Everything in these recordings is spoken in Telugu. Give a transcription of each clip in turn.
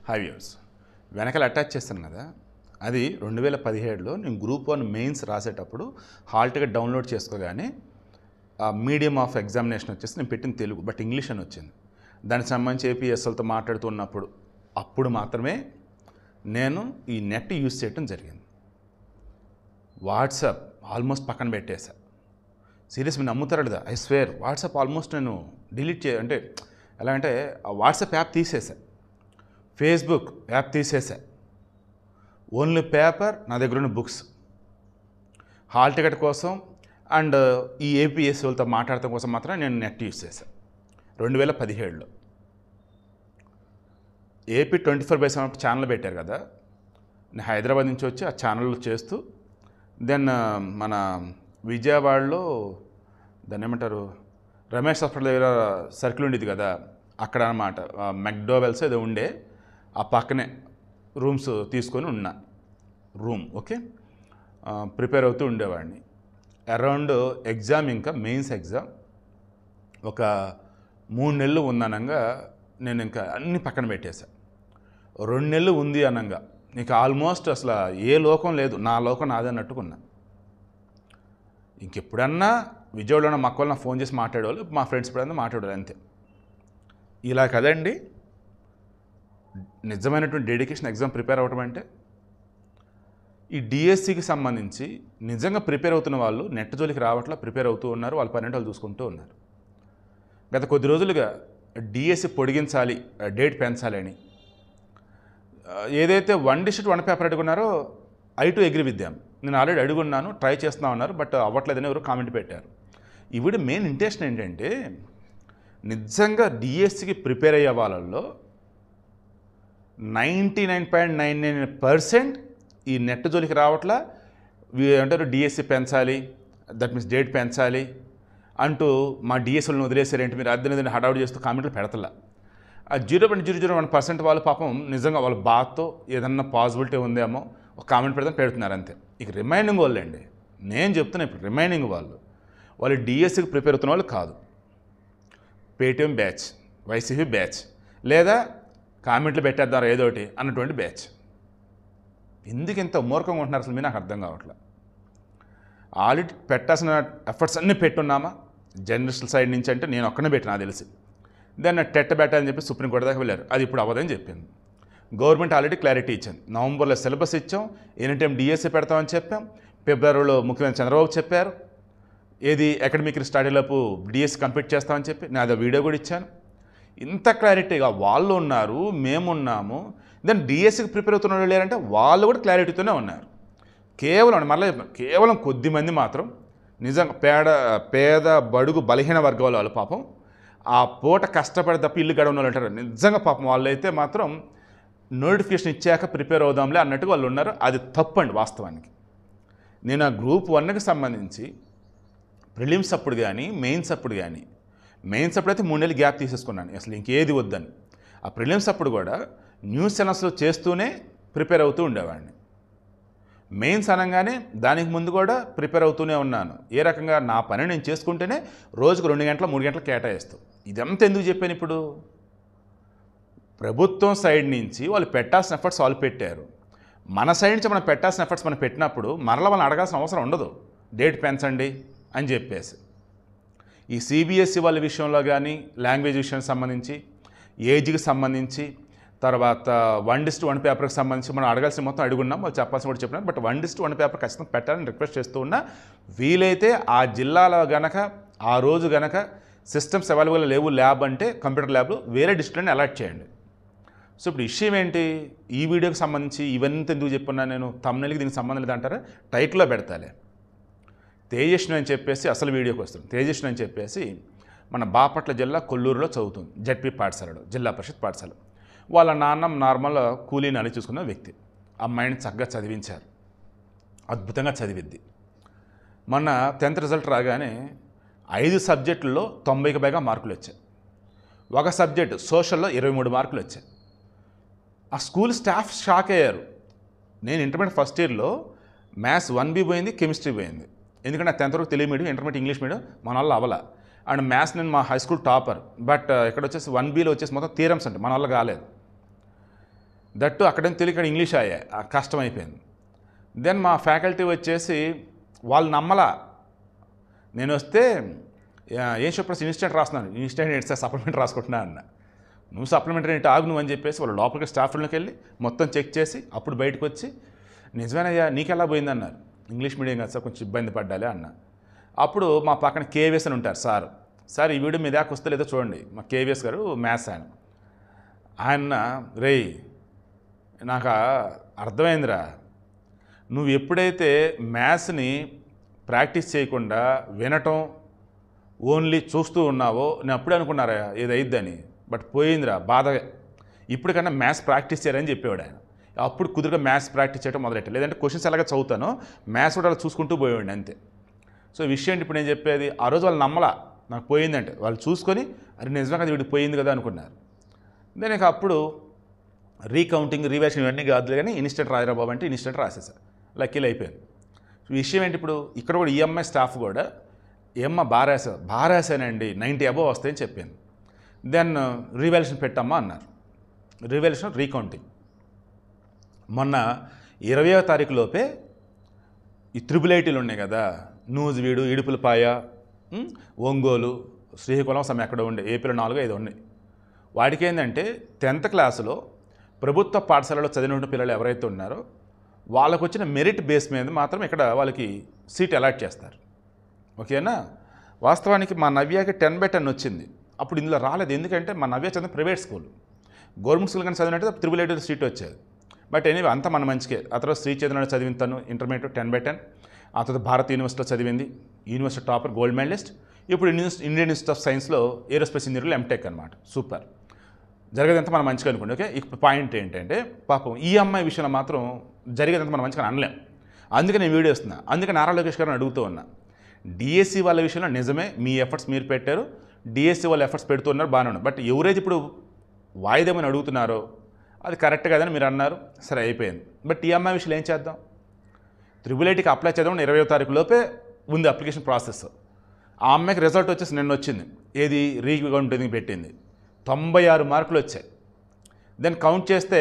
హై వ్యూస్ వెనకాల అటాచ్ చేస్తాను కదా, అది 2017లో నేను గ్రూప్ 1 మెయిన్స్ రాసేటప్పుడు హాల్ టికెట్ డౌన్లోడ్ చేసుకోగానే మీడియం ఆఫ్ ఎగ్జామినేషన్ వచ్చేసి నేను పెట్టిన తెలుగు, బట్ ఇంగ్లీష్ అని వచ్చింది. దానికి సంబంధించి ఏపీఎస్ఎల్తో మాట్లాడుతున్నప్పుడు అప్పుడు మాత్రమే నేను ఈ నెట్ యూజ్ చేయడం జరిగింది. వాట్సాప్ ఆల్మోస్ట్ పక్కన పెట్టేశా. సీరియస్ మీరు నమ్ముతారు లేదా? ఐ స్వేర్ వాట్సాప్ ఆల్మోస్ట్ నేను డిలీట్ అంటే ఎలా అంటే ఆ వాట్సాప్ యాప్ తీసేసా, ఫేస్బుక్ యాప్ తీసేసా. ఓన్లీ పేపర్, నా దగ్గర ఉన్న బుక్స్, హాల్ టికెట్ కోసం అండ్ ఈ ఏపీఎస్ఓలతో మాట్లాడటం కోసం మాత్రం నేను నెట్ యూజ్ చేశాను 2017లో. ఏపీ 24/7 ఛానల్ పెట్టారు కదా, నేను హైదరాబాద్ నుంచి వచ్చి ఆ ఛానల్లో చేస్తూ దెన్ మన విజయవాడలో దాన్ని ఏమంటారు, రమేష్ హాస్పిటల్ దగ్గర సర్కిల్ ఉండేది కదా, అక్కడ అన్నమాట మెక్డోవెల్స్ ఏదో ఉండే, ఆ పక్కనే రూమ్స్ తీసుకొని ఉన్నా. ఓకే, ప్రిపేర్ అవుతూ ఉండేవాడిని. అరౌండ్ ఎగ్జామ్, ఇంకా మెయిన్స్ ఎగ్జామ్ ఒక 3 నెలలు ఉందనంగా నేను ఇంకా అన్ని పక్కన పెట్టేశా. 2 నెలలు ఉంది అనంగా నీకు ఆల్మోస్ట్ అసలు ఏ లోకం లేదు, నా లోకం నాదే అన్నట్టుకున్నా. ఇంకెప్పుడన్నా విజయవాడలో మా అక్క ఫోన్ చేసి మాట్లాడేవాళ్ళు, మా ఫ్రెండ్స్ ఎప్పుడన్నా మాట్లాడేవాళ్ళు, అంతే. ఇలా కదండి నిజమైనటువంటి డెడికేషన్ ఎగ్జామ్ ప్రిపేర్ అవ్వటం అంటే. ఈ డిఎస్సికి సంబంధించి నిజంగా ప్రిపేర్ అవుతున్న వాళ్ళు నెట్ జోలికి రావట్లా, ప్రిపేర్ అవుతూ ఉన్నారు, వాళ్ళ పన్నెండు వాళ్ళు చూసుకుంటూ ఉన్నారు. గత కొద్ది రోజులుగా డిఎస్సి పొడిగించాలి, డేట్ పెంచాలి అని ఏదైతే 1:1 పేపర్ అడుగున్నారో I too agree with them. నేను ఆల్రెడీ అడుగున్నాను, ట్రై చేస్తున్నా ఉన్నారు, బట్ అవ్వట్లేదని ఎవరు కామెంట్ పెట్టారు. ఈవిడ మెయిన్ ఇంటెన్షన్ ఏంటంటే నిజంగా డిఎస్సికి ప్రిపేర్ అయ్యే వాళ్ళల్లో 99.99% ఈ నెట్ జోలికి రావట్లా. అంటారు డిఎస్సి పెంచాలి, దట్ మీన్స్ డేట్ పెంచాలి అంటూ మా డిఎస్సీలను వదిలేసారేంటి మీరు, అద్దెని హడావుడి చేస్తూ కామెంట్లు పెడతలా. ఆ 0.001% వాళ్ళు పాపం నిజంగా వాళ్ళ బాధతో ఏదన్నా పాసిబిలిటీ ఉందేమో ఒక కామెంట్ పెడుతున్నారు అంతే. ఇక రిమైనింగ్ వాళ్ళు అండి, నేను చెప్తున్నా ఇప్పుడు రిమైనింగ్ వాళ్ళు డిఎస్సికి ప్రిపేర్ అవుతున్న వాళ్ళు కాదు, పేటీఎం బ్యాచ్, వైసీపీ బ్యాచ్, లేదా కామెంట్లు పెట్టేద్దారు ఏదోటి అన్నటువంటి బ్యాచ్. ఎందుకు ఇంత మూర్ఖంగా ఉంటున్నారు అసలు మీరు నాకు అర్థం కావట్లేదు. ఆల్రెడీ పెట్టాల్సిన ఎఫర్ట్స్ అన్నీ పెట్టున్నామా జర్నలిస్టుల సైడ్ నుంచి, అంటే నేను ఒక్కనే పెట్టిన నాకు తెలిసి. దాన్ని టెట్ పెట్టాలని చెప్పి సుప్రీంకోర్టు దాకా వెళ్ళారు, అది ఇప్పుడు అవ్వదని చెప్పింది. గవర్నమెంట్ ఆల్రెడీ క్లారిటీ ఇచ్చింది, నవంబర్లో సిలబస్ ఇచ్చాం, ఎనీ టైం డిఎస్సి పెడతామని చెప్పాం. ఫిబ్రవరిలో ముఖ్యమంత్రి చంద్రబాబు చెప్పారు, ఏది అకాడమిక్ స్టడీలకు డిఎస్సి కంప్లీట్ చేస్తామని చెప్పి. నేను అదే వీడియో కూడా ఇచ్చాను. ఇంత క్లారిటీగా వాళ్ళు ఉన్నారు, మేమున్నాము. దెన్ డిఎస్సికి ప్రిపేర్ అవుతున్న వాళ్ళు లేరంటే వాళ్ళు కూడా క్లారిటీతోనే ఉన్నారు. కేవలం కొద్ది మంది మాత్రం నిజంగా పేద బడుగు బలహీన వర్గాల వాళ్ళు పాపం ఆ పూట కష్టపడి తప్ప ఇల్లు గడవని వాళ్ళు అంటారు. నిజంగా పాపం వాళ్ళైతే మాత్రం నోటిఫికేషన్ ఇచ్చాక ప్రిపేర్ అవుదాంలే అన్నట్టుగా వాళ్ళు ఉన్నారు. అది తప్పండి వాస్తవానికి. నేను ఆ గ్రూప్ 1కి సంబంధించి ప్రిలిమ్స్ అప్పుడు కానీ మెయిన్స్ అప్పుడు కానీ, మెయిన్స్ అప్పుడైతే 3 నెలలు గ్యాప్ తీసేసుకున్నాను అసలు ఇంకేది వద్దని. ఆ ప్రిలిమ్స్ అప్పుడు కూడా న్యూస్ ఛానల్స్లో చేస్తూనే ప్రిపేర్ అవుతూ ఉండేవాడిని. మెయిన్స్ అనగానే దానికి ముందు కూడా ప్రిపేర్ అవుతూనే ఉన్నాను. ఏ రకంగా నా పని నేను చేసుకుంటేనే రోజుకు 2 గంటలు 3 గంటలు కేటాయిస్తూ. ఇదంతా ఎందుకు చెప్పాను ఇప్పుడు? ప్రభుత్వం సైడ్ నుంచి వాళ్ళు పెట్టాల్సిన ఎఫర్ట్స్ వాళ్ళు పెట్టారు, మన సైడ్ నుంచి మనం పెట్టాల్సిన ఎఫర్ట్స్ మనం పెట్టినప్పుడు మరలా వాళ్ళని అడగాల్సిన అవసరం ఉండదు, డేట్ పెంచండి అని చెప్పేసి. ఈ సిబిఎస్ఈ వాళ్ళ విషయంలో కానీ, లాంగ్వేజ్ విషయానికి సంబంధించి, ఏజ్కి సంబంధించి, తర్వాత 1:1 పేపర్కి సంబంధించి మనం అడగాల్సిన మొత్తం అడుగున్నాం, వాళ్ళు చెప్పాల్సిన కూడా చెప్పినారు. బట్ 1:1 పేపర్ ఖచ్చితంగా పెట్టాలని రిక్వెస్ట్ చేస్తూ ఉన్నా. వీలైతే ఆ జిల్లాలో గనక ఆ రోజు గనక సిస్టమ్స్ అవైలబుల్ లేవు, ల్యాబ్ అంటే కంప్యూటర్ ల్యాబ్లు వేరే డిస్ట్రిక్ట్ని అలాట్ చేయండి. సో ఇప్పుడు విషయం ఏంటి, ఈ వీడియోకి సంబంధించి ఇవన్నీ ఎందుకు చెప్పున్నా నేను, thumbnailకి దీనికి సంబంధం లేదంటారా, టైటిల్లో పెడతాలే. తేజస్విని అని చెప్పేసి అసలు వీడియోకి వస్తుంది. తేజస్విని అని చెప్పేసి మన బాపట్ల జిల్లా కొల్లూరులో చదువుతుంది, జడ్పీ పాఠశాలలో, జిల్లా పరిషత్ పాఠశాల. వాళ్ళ నాన్న నార్మల్ కూలీని అని చూసుకున్న వ్యక్తి. అమ్మాయిని చక్కగా చదివించారు, అద్భుతంగా చదివిద్ది. మొన్న 10th రిజల్ట్ రాగానే 5 సబ్జెక్టుల్లో 90కి పైగా మార్కులు వచ్చాయి. ఒక సబ్జెక్టు సోషల్లో 23 మార్కులు వచ్చాయి. ఆ స్కూల్ స్టాఫ్ షాక్ అయ్యారు. నేను ఇంటర్మీడియట్ ఫస్ట్ ఇయర్లో మ్యాథ్స్ 1B పోయింది, కెమిస్ట్రీ పోయింది. ఎందుకంటే నా 10th వరకు Telugu medium, intermediate English medium, మన వల్ల అవ్వాల. అండ్ మ్యాథ్స్ నేను మా హై స్కూల్ టాపర్, బట్ ఇక్కడ వచ్చేసి 1Bలో వచ్చేసి మొత్తం థియరమ్స్ అంటే మన వల్ల కాలేదు. దట్టు అక్కడ తెలియక ఇంగ్లీష్ అయ్యా కష్టమైపోయింది. దెన్ మా ఫ్యాకల్టీ వచ్చేసి వాళ్ళు నమ్మలా. నేను వస్తే ఏం చెప్పారు, ఇన్స్టెంట్ రాస్తున్నాను, ఇన్స్టెంట్ ఏంటి సప్లిమెంట్ రాసుకుంటున్నా అన్న. నువ్వు సప్లిమెంటరీ ఏంటి ఆగు నువ్వు అని చెప్పేసి వాళ్ళు లోపలికి స్టాఫ్ రూమ్లోకి వెళ్ళి మొత్తం చెక్ చేసి అప్పుడు బయటకు వచ్చి నిజమేనయ్యా నీకెలా పోయిందన్నారు. ఇంగ్లీష్ మీడియం కదా సార్ కొంచెం ఇబ్బంది పడ్డాలి అన్న. అప్పుడు మా పక్కన కేవీఎస్ అని ఉంటారు సార్ ఈ వీడియో మీ దాకా వస్తే లేదో చూడండి. మా కేవీఎస్ గారు మ్యాథ్స్ ఆయన రేయ్ నాకు అర్థమైందిరా, నువ్వు ఎప్పుడైతే మ్యాథ్స్ని ప్రాక్టీస్ చేయకుండా వినటం ఓన్లీ చూస్తూ ఉన్నావో నేను అప్పుడే అనుకున్నారా ఏది అయిద్దని, బట్ పోయిందిరా బాధ. ఇప్పటికన్నా మ్యాథ్స్ ప్రాక్టీస్ చేయాలని చెప్పేవాడు ఆయన. అప్పుడు కుదురుగా మ్యాథ్స్ ప్రాక్టీస్ చేయడం మొదలెట్ట, లేదంటే క్వశ్చన్స్ ఎలాగ చదువుతానో మ్యాథ్స్ కూడా అలా చూసుకుంటూ పోయేవాడిని అంతే. సో విషయం ఏంటి ఇప్పుడు నేను చెప్పేది, ఆ రోజు వాళ్ళు నమ్మలా నాకు పోయిందంటే, వాళ్ళు చూసుకొని అది నిజంగా అది వీడికి పోయింది కదా అనుకున్నారు. నేను ఇక అప్పుడు రీకౌంటింగ్ రీవాల్యుయేషన్ ఇవన్నీ కాదులే కానీ ఇన్స్టెంట్ రాయరా బాబు అంటే ఇన్స్టెంట్ రాసేసారు. లక్కీలు అయిపోయింది. విషయం ఏంటి ఇప్పుడు ఇక్కడ కూడా ఈఎంఐ స్టాఫ్ కూడా ఏమ్మా బాగా రాశానండి 90 అబోవ్ వస్తాయని చెప్పింది. దెన్ రీవాల్యుయేషన్ పెట్టమ్మా అన్నారు. రీవాల్యుయేషన్ రీకౌంటింగ్ మొన్న 20వ తారీఖు లోపే ఈ త్రిబుల్ ఉన్నాయి కదా, నూజివీడు, ఇడుపులపాయ, ఒంగోలు, శ్రీకాకుళం సమ ఎక్కడ ఉండే ఏపీలో 4-5 ఉన్నాయి. వాడికి ఏంటంటే 10th క్లాసులో ప్రభుత్వ పాఠశాలలో చదివిన పిల్లలు ఎవరైతే ఉన్నారో వాళ్ళకు వచ్చిన మెరిట్ బేస్ మీద మాత్రం ఇక్కడ వాళ్ళకి సీట్ అలాట్ చేస్తారు. ఓకేనా. వాస్తవానికి మా నవ్యకి 10/10 వచ్చింది. అప్పుడు ఇందులో రాలేదు, ఎందుకంటే మా నవ్య చదివిన ప్రైవేట్ స్కూల్. గవర్నమెంట్ స్కూల్ కానీ చదివినట్టు త్రిబుల్ సీట్ వచ్చేది. బట్ ఎనీవే అంతా మన మంచికే. ఆ తర్వాత శ్రీ చైతన్యలో చదివిన తను ఇంటర్మీడియట్ 10/10. ఆ తర్వాత భారత్ యూనివర్సిటీలో చదివింది, యూనివర్సిటీ టాపర్, గోల్డ్ మెడలిస్ట్. ఇప్పుడు ఇండియన్ ఇన్స్టిట్యూట్ ఆఫ్ సైన్స్లో ఏరోస్పేస్ ఇంజనీరింగ్లో ఎంటెక్ అనమాట. సూపర్, జరిగేదంతా మనం మంచిగా అనుకోండి. ఓకే. ఇక పాయింట్ ఏంటంటే పాపం ఈ అమ్మాయి విషయంలో మాత్రం జరిగేదంతా మనం మంచిగా అనలేం. అందుకే నేను వీడియో ఇస్తున్నా. అందుకే నారా లోకేష్ గారిని అడుగుతూ ఉన్నా, డిఎస్సి వాళ్ళ విషయంలో నిజమే మీ ఎఫర్ట్స్ మీరు పెట్టారు, డిఎస్సి వాళ్ళ ఎఫర్ట్స్ పెడుతున్నారు బాగానే ఉన్నారు. బట్ ఎవరైతే ఇప్పుడు వాయిదామని అడుగుతున్నారో అది కరెక్ట్ కదని మీరు అన్నారు, సరే అయిపోయింది. బట్ ఈ అమ్మాయి విషయంలో ఏం చేద్దాం, త్రిబుల్ అప్లై చేద్దాం. 20వ తారీఖు లోపే ఉంది అప్లికేషన్ ప్రాసెస్. ఆ అమ్మాయికి రిజల్ట్ వచ్చేసి నిన్న వచ్చింది. ఏది రీకౌంటింగ్ పెట్టింది, 96 మార్కులు వచ్చాయి. దెన్ కౌంట్ చేస్తే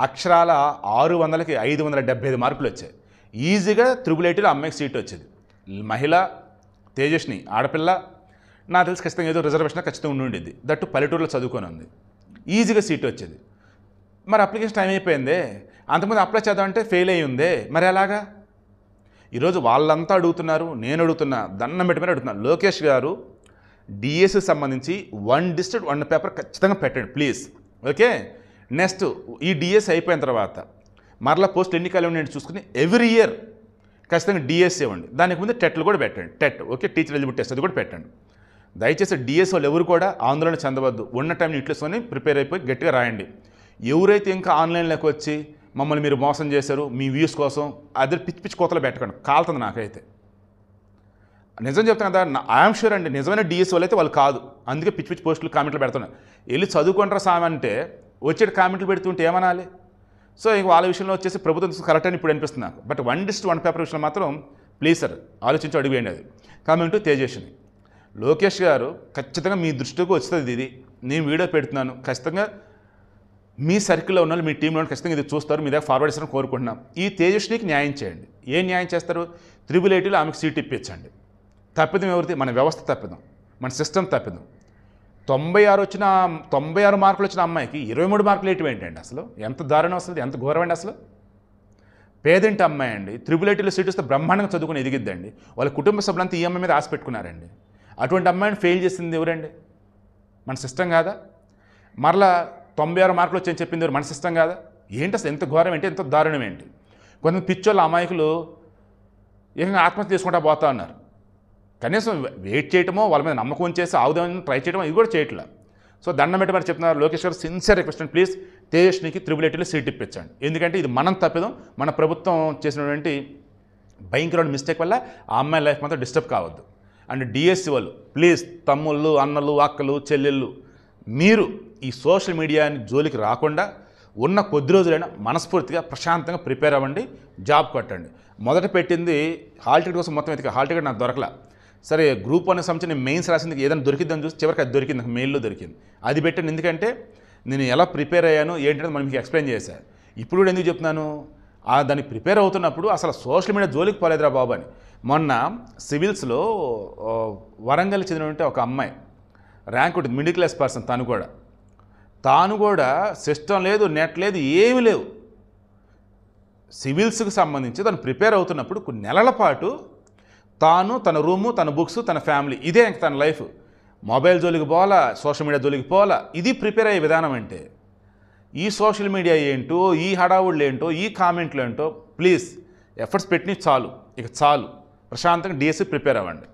అక్షరాల 600కి 575 మార్కులు వచ్చాయి. ఈజీగా త్రిబుల్ అమ్మాయికి సీట్ వచ్చింది. మహిళ, తేజస్ని ఆడపిల్ల, నాకు తెలిసి ఖచ్చితంగా ఏదో రిజర్వేషన్ ఖచ్చితంగా ఉండిద్ది. దట్టు పల్లెటూరులో చదువుకొని ఉంది, ఈజీగా సీట్ వచ్చేది. మరి అప్లికేషన్ టైం అయిపోయిందే, అంతకుముందు అప్లై చేద్దామంటే ఫెయిల్ అయ్యి ఉందే, మరి ఎలాగా? ఈరోజు వాళ్ళంతా అడుగుతున్నారు, నేను అడుగుతున్నా, దండం పెట్టి అడుగుతున్నా, లోకేష్ గారు డిఎస్సి సంబంధించి 1 డిస్ట్రిక్ట్ 1 పేపర్ ఖచ్చితంగా పెట్టండి ప్లీజ్. ఓకే. నెక్స్ట్ ఈ డిఎస్సి అయిపోయిన తర్వాత మరలా పోస్ట్ ఎన్నికలు నేను చూసుకుని ఎవ్రీ ఇయర్ ఖచ్చితంగా డిఎస్సి ఇవ్వండి. దానికి ముందు టెట్లు కూడా పెట్టండి. TET okay, teacher eligibility test అది కూడా పెట్టండి. దయచేసి డిఎస్సి వాళ్ళు ఎవరు కూడా ఆందోళన చెందవద్దు. ఉన్న టైంని ఇట్లేసుకొని ప్రిపేర్ అయిపోయి గట్టిగా రాయండి. ఎవరైతే ఇంకా ఆన్లైన్లోకి వచ్చి మమ్మల్ని మీరు మోసం చేశారు మీ వ్యూస్ కోసం అదే పిచ్చి పిచ్చి కోతలు పెట్టకండి, కాలుతుంది నాకైతే. నిజం చెప్తాను కదా, ఐఎమ్ షూర్ అండి నిజమైన డిఎస్సి వాళ్ళు అయితే వాళ్ళు కాదు. అందుకే పిచ్చి పిచ్చి పోస్టులు కామెంట్లు పెడుతున్నాను. వెళ్ళి చదువుకుంటారా సామె అంటే వచ్చేటి కామెంట్లు పెడుతుంటే ఏమనాలి? సో ఇక వాళ్ళ విషయంలో వచ్చేసి ప్రభుత్వం కరెక్ట్ అని ఇప్పుడు అనిపిస్తుంది నాకు. బట్ 1 డిస్ట్రిక్ట్ 1 పేపర్ విషయంలో మాత్రం ప్లీజ్ సార్ ఆలోచించి అడిగేయండి. అది కమింగ్ టు తేజస్విని, లోకేష్ గారు ఖచ్చితంగా మీ దృష్టికి వస్తుంది. ఇది నేను వీడియో పెడుతున్నాను, ఖచ్చితంగా మీ సర్కిల్లో ఉన్న మీ టీంలో ఖచ్చితంగా ఇది చూస్తారు, మీ దగ్గర ఫార్వర్డ్ చేస్తారని కోరుకుంటున్నాం. ఈ తేజస్వినికి న్యాయం చేయండి. ఏం న్యాయం చేస్తారు? త్రిబుల్ ఆమెకు సీట్ ఇప్పించండి. తప్పిదం ఎవరిది? మన వ్యవస్థ తప్పిదం, మన సిస్టమ్ తప్పిదం. 96 మార్కులు వచ్చిన అమ్మాయికి 23 మార్కులు ఏంటండి? అసలు ఎంత దారుణం, అసలు ఎంత ఘోరం అండి. అసలు పేదింటి అమ్మాయి అండి, త్రిబుల్ సీట్ వస్తే బ్రహ్మాండంగా చదువుకుని ఎదిగిద్దండి. వాళ్ళ కుటుంబ సభ్యులంతా ఈ అమ్మాయి మీద ఆశ పెట్టుకున్నారండి. అటువంటి అమ్మాయిని ఫెయిల్ చేసింది ఎవరండి? మన సిస్టమ్ కాదా? మరలా 96 మార్కులు వచ్చాయని చెప్పింది ఎవరు? మన సిస్టమ్ కాదా? ఏంటి అసలు ఎంత ఘోరం ఏంటి, ఎంత దారుణం ఏంటి? కొంతమంది పిచ్చోళ్ళ అమాయకులు ఏకంగా ఆత్మహత్య చేసుకుంటా పోతా ఉన్నారు. కనీసం వెయిట్ చేయటమో వాళ్ళ మీద నమ్మకం చేసి ఆవుదామని ట్రై చేయడమో ఇది కూడా చేయట్లా. సో దండం పెట్టి మరి చెప్తున్నారు లోకేష్ గారు, సిన్సియర్ రిక్వెస్ట్ అండి ప్లీజ్ తేజస్వినికి త్రిబుల్ సీట్ ఇప్పించండి. ఎందుకంటే ఇది మనం తప్పిదం, మన ప్రభుత్వం చేసినటువంటి భయంకరమైన మిస్టేక్ వల్ల ఆ అమ్మాయి లైఫ్ మాత్రం డిస్టర్బ్ కావద్దు. అండ్ డిఎస్సి వాళ్ళు ప్లీజ్ తమ్ముళ్ళు, అన్నలు, అక్కలు, చెల్లెళ్ళు, మీరు ఈ సోషల్ మీడియాని జోలికి రాకుండా ఉన్న కొద్ది రోజులైనా మనస్ఫూర్తిగా ప్రశాంతంగా ప్రిపేర్ అవ్వండి, జాబ్ కొట్టండి. మొదట పెట్టింది హాల్ టికెట్ కోసం మొత్తం వెతికా, హాల్ టికెట్ నాకు దొరకలా. సరే గ్రూప్ 1 సంబంధించి నేను మెయిన్స్ రాసింది ఏదైనా దొరికిద్దని చూసి చివరికి అది దొరికింది, నాకు మెయిల్లో దొరికింది, అది పెట్టాను. ఎందుకంటే నేను ఎలా ప్రిపేర్ అయ్యాను ఏంటనేది మనం మీకు ఎక్స్ప్లెయిన్ చేశాను. ఇప్పుడు కూడా ఎందుకు చెప్తున్నాను, దానికి ప్రిపేర్ అవుతున్నప్పుడు అసలు సోషల్ మీడియా జోలికి పోలేదురా బాబు అని. మొన్న సివిల్స్లో వరంగల్ చెందినటువంటి ఒక అమ్మాయి ర్యాంక్ ఉంటుంది, మిడిల్ క్లాస్ పర్సన్, తాను కూడా సిస్టమ్ లేదు, నెట్ లేదు, ఏమీ లేవు. సివిల్స్కి సంబంధించి తను ప్రిపేర్ అవుతున్నప్పుడు కొన్ని నెలల పాటు తన రూము, తన బుక్స్, తన ఫ్యామిలీ, ఇదే ఇంక తన లైఫ్. మొబైల్ జోలికి పోవాలా, సోషల్ మీడియా జోలికి పోవాలా. ఇది ప్రిపేర్ అయ్యే విధానం అంటే. ఈ సోషల్ మీడియా ఏంటో, ఈ హడావుళ్ళు ఏంటో, ఈ కామెంట్లు ఏంటో, ప్లీజ్ ఎఫర్ట్స్ పెట్టిన చాలు, ఇక చాలు. ప్రశాంతంగా డిఎస్సి ప్రిపేర్ అవ్వండి.